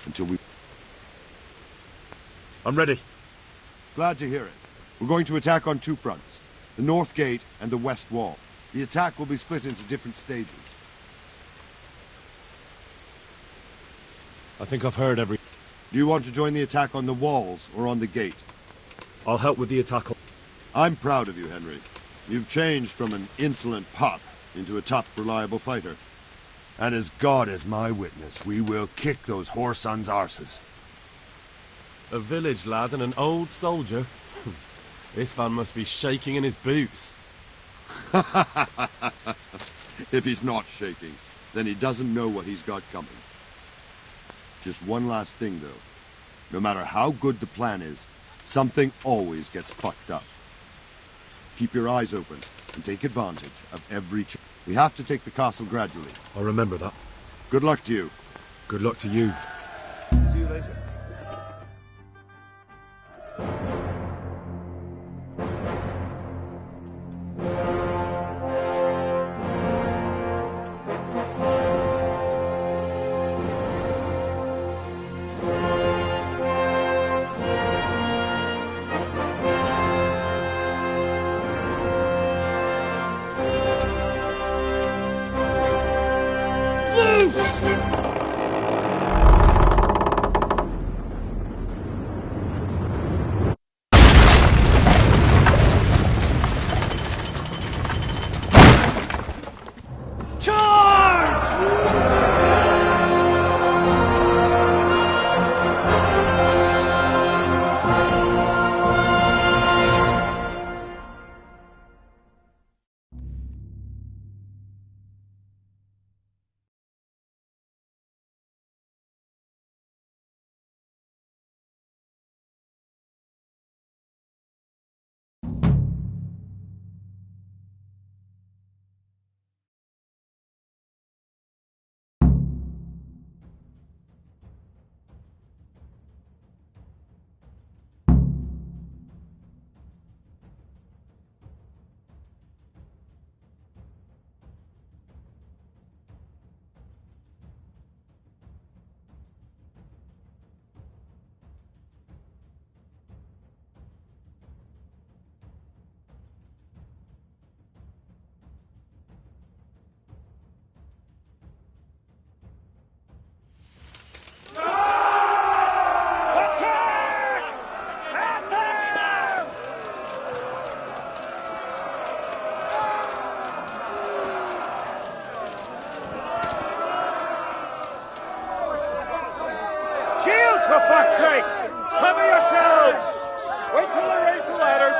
until we... I'm ready. Glad to hear it. We're going to attack on two fronts. The north gate and the west wall. The attack will be split into different stages. I think I've heard every... Do you want to join the attack on the walls or on the gate? I'll help with the attack. I'm proud of you, Henry. You've changed from an insolent pup into a tough, reliable fighter. And as God is my witness, we will kick those whoresons' arses. A village lad and an old soldier? This man must be shaking in his boots. If he's not shaking, then he doesn't know what he's got coming. Just one last thing, though. No matter how good the plan is, something always gets fucked up. Keep your eyes open and take advantage of every chance. We have to take the castle gradually. I'll remember that. Good luck to you. Good luck to you. See you later. Shields, for fuck's sake! Cover yourselves! Wait till I raise the ladders.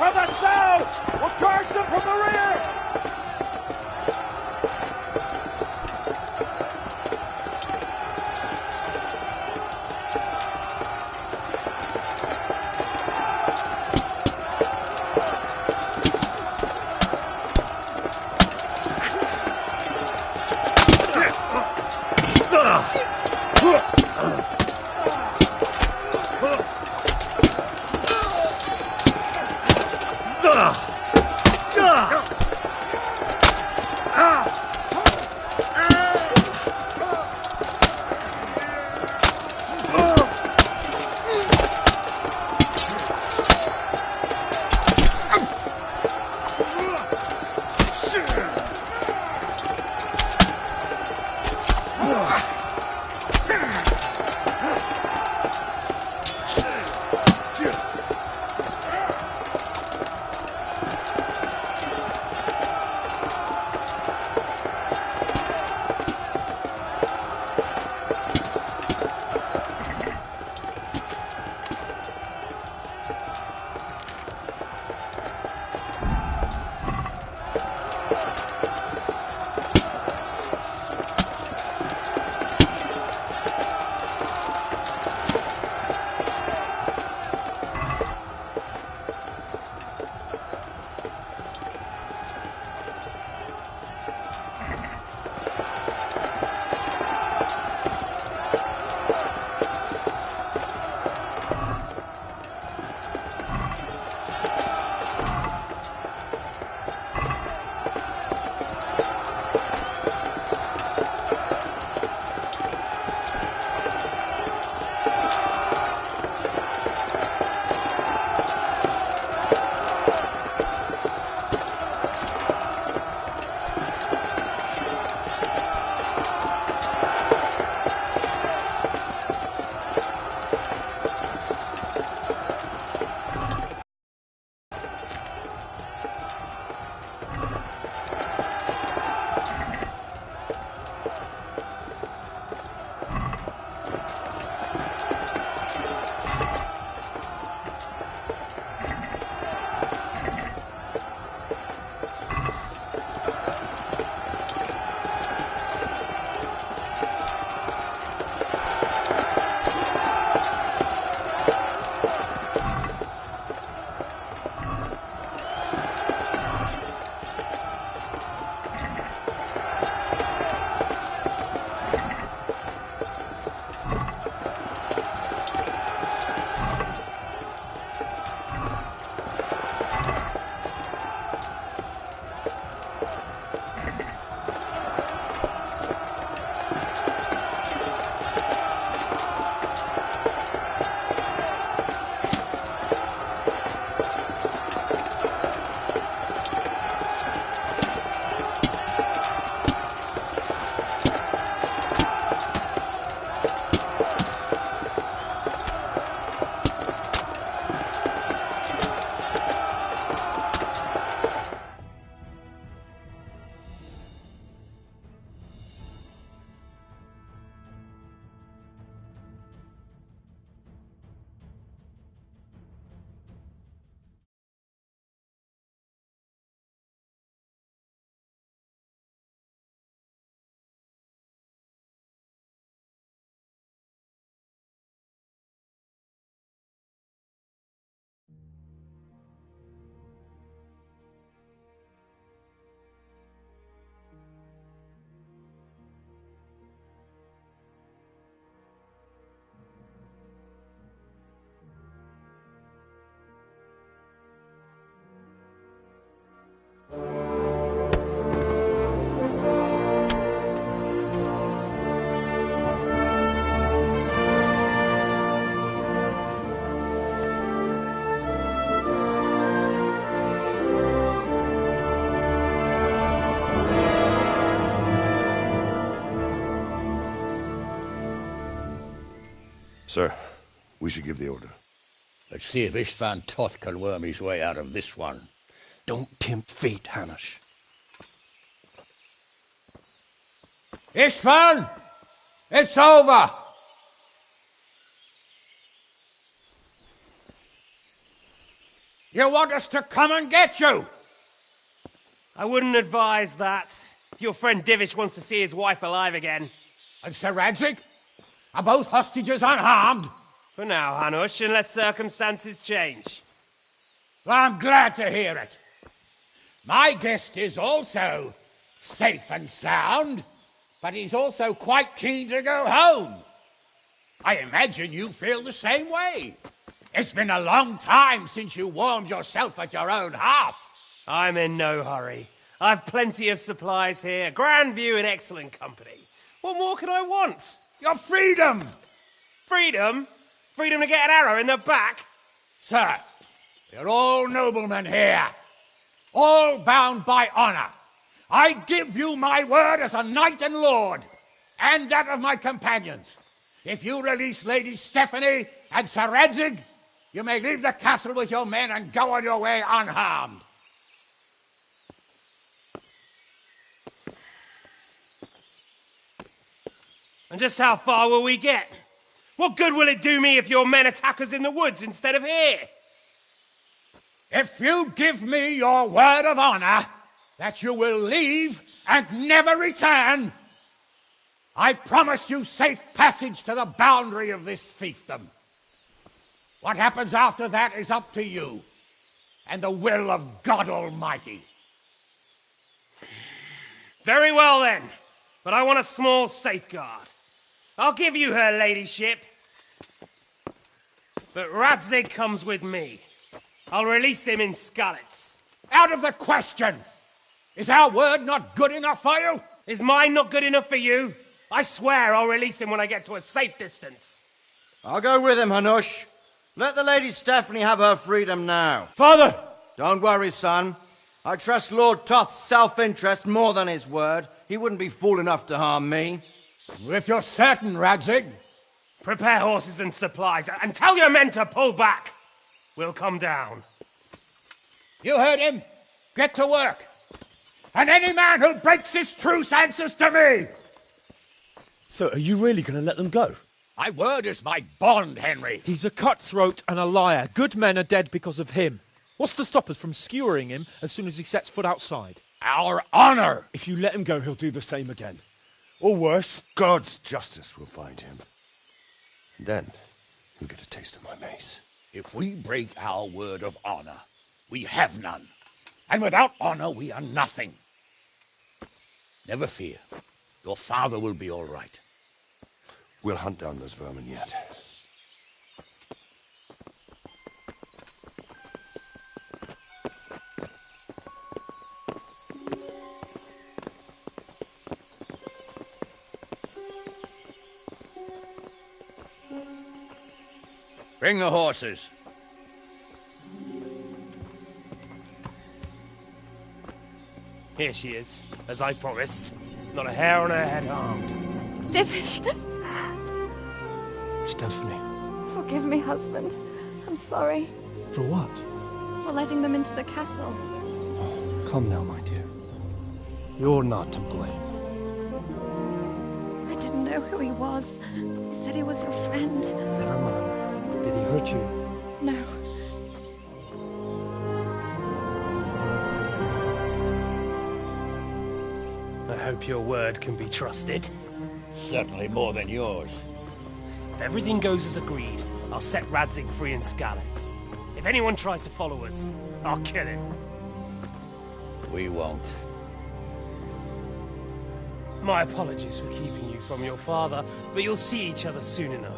for the south! We'll charge them from the rear! Sir, we should give the order. Let's see if Istvan Toth can worm his way out of this one. Don't tempt fate, Hamish. Istvan! It's over! You want us to come and get you? I wouldn't advise that. If your friend Divish wants to see his wife alive again. And Sir Radzig? Are both hostages unharmed? For now, Hanush, unless circumstances change. Well, I'm glad to hear it. My guest is also safe and sound, but he's also quite keen to go home. I imagine you feel the same way. It's been a long time since you warmed yourself at your own hearth. I'm in no hurry. I've plenty of supplies here, grand view and excellent company. What more could I want? Your freedom! Freedom? Freedom to get an arrow in the back? Sir, you're all noblemen here, all bound by honor. I give you my word as a knight and lord, and that of my companions. If you release Lady Stephanie and Sir Radzig, you may leave the castle with your men and go on your way unharmed. And just how far will we get? What good will it do me if your men attack us in the woods instead of here? If you give me your word of honor that you will leave and never return, I promise you safe passage to the boundary of this fiefdom. What happens after that is up to you and the will of God Almighty. Very well then, but I want a small safeguard. I'll give you her ladyship, but Radzig comes with me. I'll release him in Skalitz. Out of the question! Is our word not good enough for you? Is mine not good enough for you? I swear I'll release him when I get to a safe distance. I'll go with him, Hanush. Let the Lady Stephanie have her freedom now. Father! Don't worry, son. I trust Lord Toth's self-interest more than his word. He wouldn't be fool enough to harm me. If you're certain, Radzig. Prepare horses and supplies, and tell your men to pull back. We'll come down. You heard him. Get to work. And any man who breaks this truce answers to me. So, are you really going to let them go? My word is my bond, Henry. He's a cutthroat and a liar. Good men are dead because of him. What's to stop us from skewering him as soon as he sets foot outside? Our honor. If you let him go, he'll do the same again. Or worse. God's justice will find him. Then he'll get a taste of my mace. If we break our word of honor, we have none. And without honor, we are nothing. Never fear. Your father will be all right. We'll hunt down those vermin yet. Bring the horses. Here she is, as I promised. Not a hair on her head harmed. Divish! Stephanie. Forgive me, husband. I'm sorry. For what? For letting them into the castle. Come now, my dear. You're not to blame. I didn't know who he was. He said he was your friend. Never mind. Did he hurt you? No. I hope your word can be trusted. Certainly more than yours. If everything goes as agreed, I'll set Radzig free in Skalitz. If anyone tries to follow us, I'll kill him. We won't. My apologies for keeping you from your father, but you'll see each other soon enough.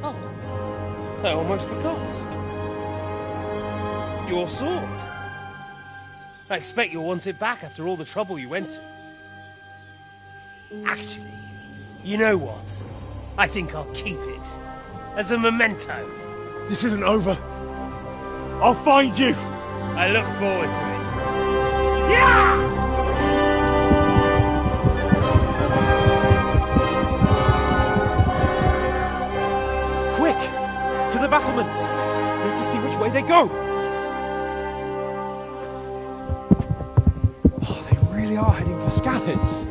Oh, I almost forgot. Your sword. I expect you'll want it back after all the trouble you went to. Actually, you know what? I think I'll keep it. As a memento. This isn't over. I'll find you. I look forward to it. Yeah! Quick! To the battlements! We have to see which way they go! Oh, they really are heading for Skalitz.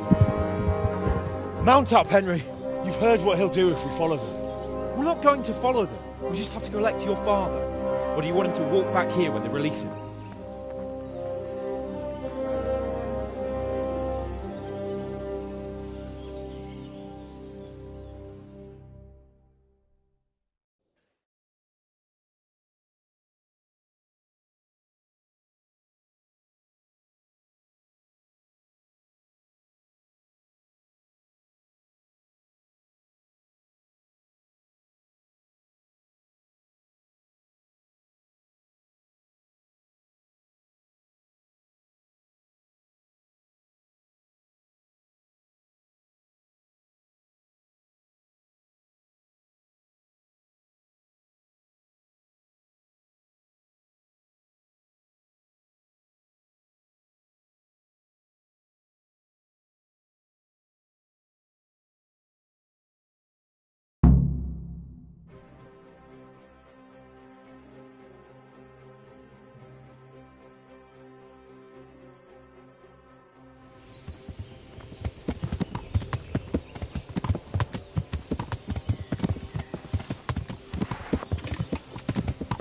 Mount up, Henry. You've heard what he'll do if we follow them. We're not going to follow them. We just have to collect your father. Or do you want him to walk back here when they release him?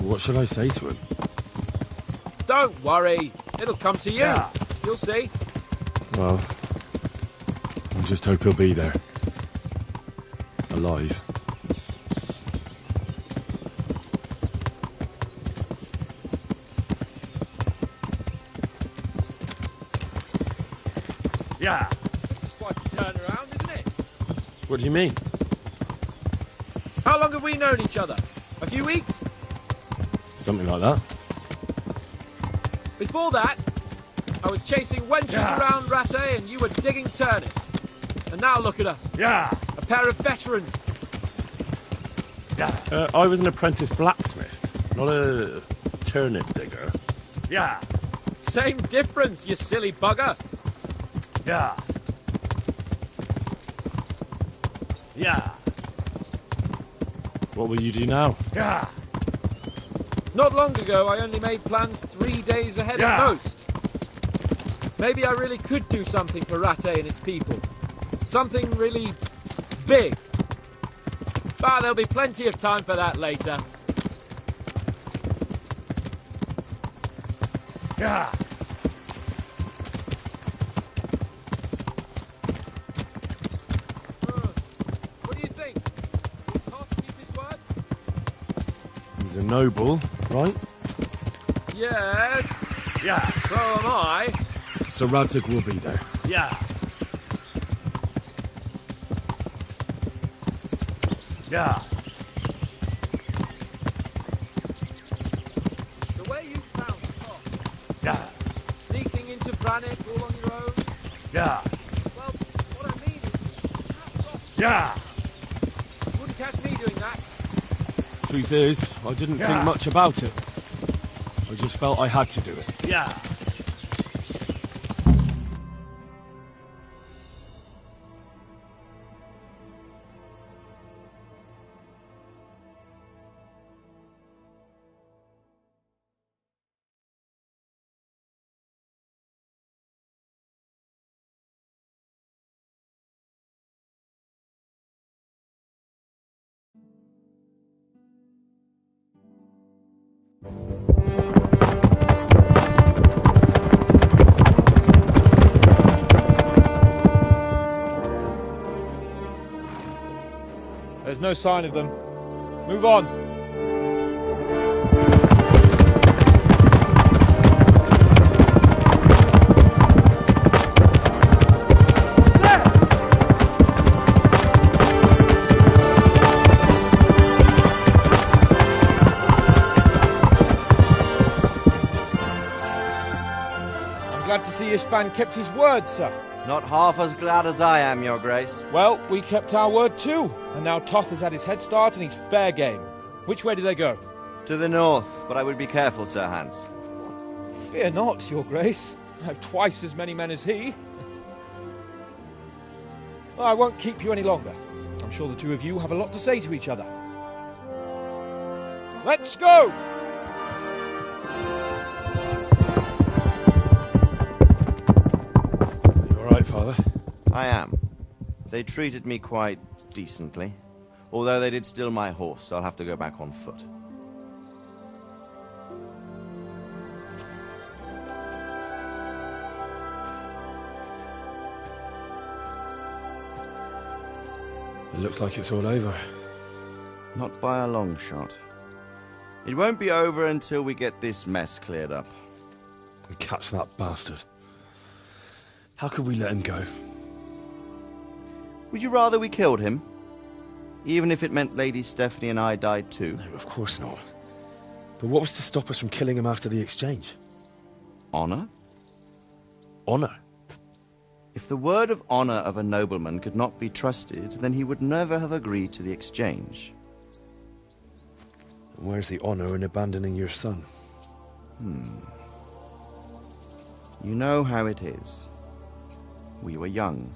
What shall I say to him? Don't worry. It'll come to you. Yeah. You'll see. Well, I just hope he'll be there. Alive. Yeah. This is quite a turnaround, isn't it? What do you mean? How long have we known each other? A few weeks? Something like that. Before that, I was chasing wenches around Rattay and you were digging turnips. And now look at us. Yeah. A pair of veterans. Yeah. I was an apprentice blacksmith, not a turnip digger. Yeah. Same difference, you silly bugger. Yeah. Yeah. What will you do now? Yeah. Not long ago, I only made plans 3 days ahead at most. Maybe I really could do something for Rattay and its people. Something really big. But there'll be plenty of time for that later. Yeah. What do you think? Will Toth keep his word? He's a noble, right? Yes. Yeah. So am I. So Radzig will be there. Yeah. Yeah. The way you found Toth, Yeah. sneaking into Brannick all on your own. Yeah. Well, what I mean is, Yeah. you wouldn't catch me doing that. Truth is, I didn't think much about it. I just felt I had to do it. Yeah. There's no sign of them. Move on. I'm glad to see Ishban kept his word, sir. Not half as glad as I am, Your Grace. Well, we kept our word too. And now Toth has had his head start and he's fair game. Which way do they go? To the north, but I would be careful, Sir Hans. Fear not, Your Grace. I have twice as many men as he. Well, I won't keep you any longer. I'm sure the two of you have a lot to say to each other. Let's go! Right, Father? I am. They treated me quite decently. Although they did steal my horse, so I'll have to go back on foot. looks like it's all over. Not by a long shot. It won't be over until we get this mess cleared up. And catch that bastard. How could we let him go? Would you rather we killed him? Even if it meant Lady Stephanie and I died too? No, of course not. But what was to stop us from killing him after the exchange? Honor? Honor? If the word of honor of a nobleman could not be trusted, then he would never have agreed to the exchange. And where's the honor in abandoning your son? You know how it is. We were young.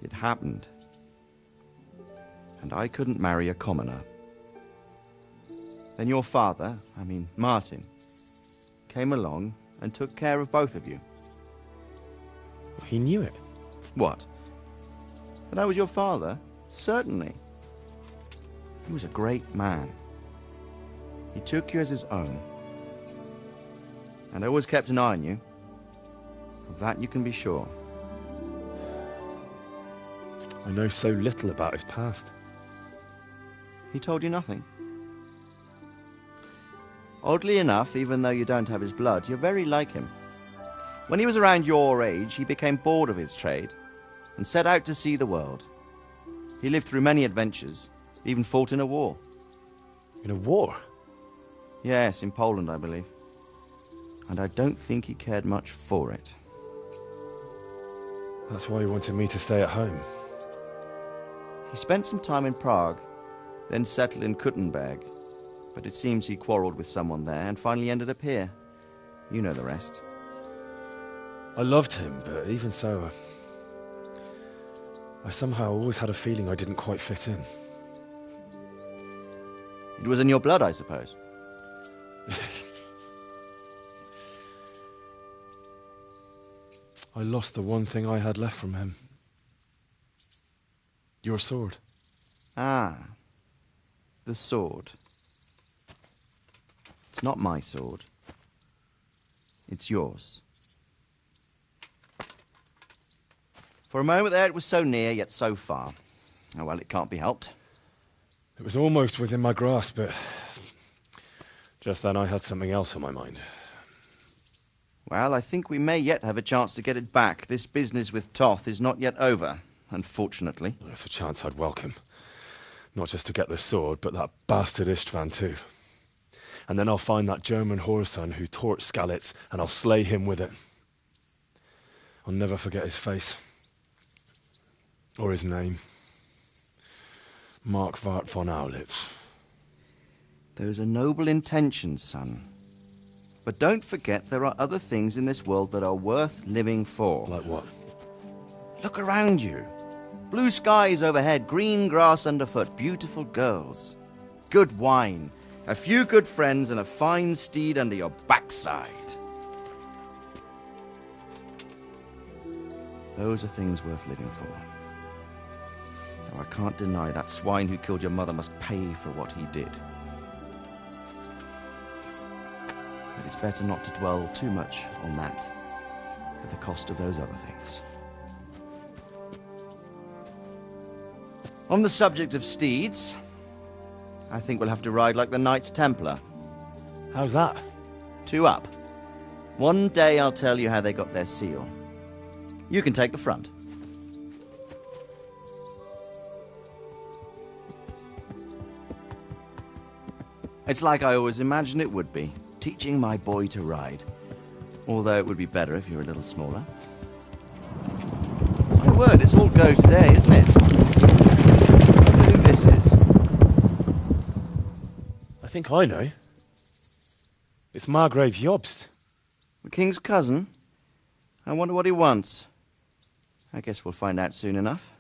It happened. And I couldn't marry a commoner. Then your father, Martin, came along and took care of both of you. He knew it. What? That I was your father? Certainly. He was a great man. He took you as his own. And I always kept an eye on you. Of that you can be sure. I know so little about his past. He told you nothing? Oddly enough, even though you don't have his blood, you're very like him. When he was around your age, he became bored of his trade and set out to see the world. He lived through many adventures, even fought in a war. In a war? Yes, in Poland, I believe. And I don't think he cared much for it. That's why he wanted me to stay at home. He spent some time in Prague, then settled in Kuttenberg. But it seems he quarreled with someone there and finally ended up here. You know the rest. I loved him, but even so, I somehow always had a feeling I didn't quite fit in. It was in your blood, I suppose. I lost the one thing I had left from him. Your sword. Ah, the sword. It's not my sword. It's yours. For a moment there it was so near, yet so far. Oh well, it can't be helped. It was almost within my grasp, but just then I had something else on my mind. Well, I think we may yet have a chance to get it back. This business with Toth is not yet over, unfortunately. That's a chance I'd welcome. Not just to get the sword, but that bastard Istvan too. And then I'll find that German whoreson who torched Skalitz, and I'll slay him with it. I'll never forget his face. Or his name. Markwart von Aulitz. Those are noble intentions, son. But don't forget there are other things in this world that are worth living for. Like what? Look around you. Blue skies overhead, green grass underfoot, beautiful girls. Good wine, a few good friends, and a fine steed under your backside. Those are things worth living for. Though I can't deny that swine who killed your mother must pay for what he did. But it's better not to dwell too much on that at the cost of those other things. On the subject of steeds, I think we'll have to ride like the Knights Templar. How's that? 2 up. One day I'll tell you how they got their seal. You can take the front. It's like I always imagined it would be, teaching my boy to ride. Although it would be better if you were a little smaller. My word, it's all go today, isn't it? I wonder who this is. I think I know. It's Margrave Jobst. The king's cousin? I wonder what he wants. I guess we'll find out soon enough.